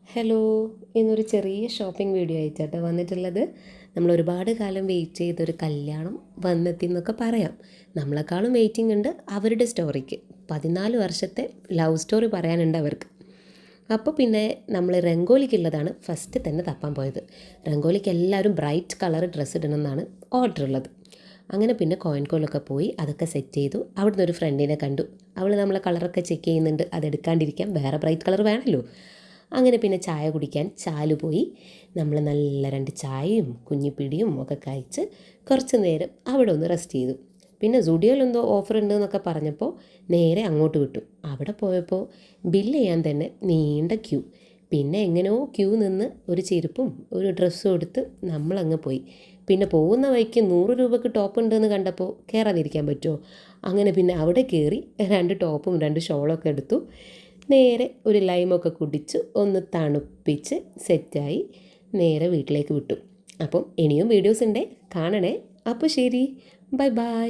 Hello, ഇന്നൊരു ചെറിയ shopping video ആയിട്ടാട്ടോ വന്നിട്ടുള്ളത്. നമ്മൾ ഒരുപാട് കാലം വെയിറ്റ് ചെയ്തൊരു കല്യാണം വന്നെത്തി എന്നൊക്കെ പറയാം. നമ്മളെക്കാളും വെയിറ്റിംഗ് ഉണ്ട് അവരുടെ സ്റ്റോറിക്ക്. 14 വർഷത്തെ ലവ് സ്റ്റോറി പറയാനുണ്ട് അവർക്ക്. അപ്പോൾ പിന്നെ നമ്മൾ രംഗോലിക്കുള്ളതാണ് ഫസ്റ്റ് തന്നെ തപ്പാൻ പോയത്. രംഗോലിക്ക് എല്ലാവരും ബ്രൈറ്റ് കളർ ഡ്രസ്സ് ഇടണമെന്നാണ് ഓർഡർ ഉള്ളത്. അങ്ങനെ പിന്നെ കോയിൻകോലൊക്കെ പോയി അതൊക്കെ സെറ്റ് ചെയ്തു. അവിടുന്ന് ഒരു ഫ്രണ്ടിനെ കണ്ടു. അവൾ നമ്മളെ കളറൊക്കെ ചെക്ക് ചെയ്യുന്നുണ്ട്, അതെടുക്കാണ്ടിരിക്കാൻ വേറെ ബ്രൈറ്റ് കളർ വേണമല്ലോ. അങ്ങനെ പിന്നെ ചായ കുടിക്കാൻ ചാല് പോയി. നമ്മൾ നല്ല 2 ചായയും കുഞ്ഞിപ്പിടിയും ഒക്കെ കഴിച്ച് കുറച്ച് നേരം അവിടെ ഒന്ന് റെസ്റ്റ് ചെയ്തു. പിന്നെ സുഡിയോയിലെന്തോ ഓഫർ ഉണ്ട് എന്നൊക്കെ പറഞ്ഞപ്പോൾ നേരെ അങ്ങോട്ട് വിട്ടു. അവിടെ പോയപ്പോൾ ബില്ല് ചെയ്യാൻ തന്നെ നീണ്ട ക്യൂ. പിന്നെ എങ്ങനെയോ ക്യൂ നിന്ന് ഒരു ചെരുപ്പും ഒരു ഡ്രസ്സും എടുത്ത് നമ്മളങ്ങ് പോയി. പിന്നെ പോകുന്ന വഴിക്ക് 100 രൂപയ്ക്ക് ടോപ്പ് ഉണ്ടെന്ന് കണ്ടപ്പോൾ കയറാതിരിക്കാൻ പറ്റുമോ? അങ്ങനെ പിന്നെ അവിടെ കയറി 2 ടോപ്പും 2 ഷോളൊക്കെ എടുത്തു. നേരെ ഒരു ലൈമൊക്കെ കുടിച്ച് ഒന്ന് തണുപ്പിച്ച് സെറ്റായി നേരെ വീട്ടിലേക്ക് വിട്ടു. അപ്പം ഇനിയും വീഡിയോസ് ഉണ്ടേ, കാണണേ. അപ്പോൾ ശരി, ബൈ ബൈ.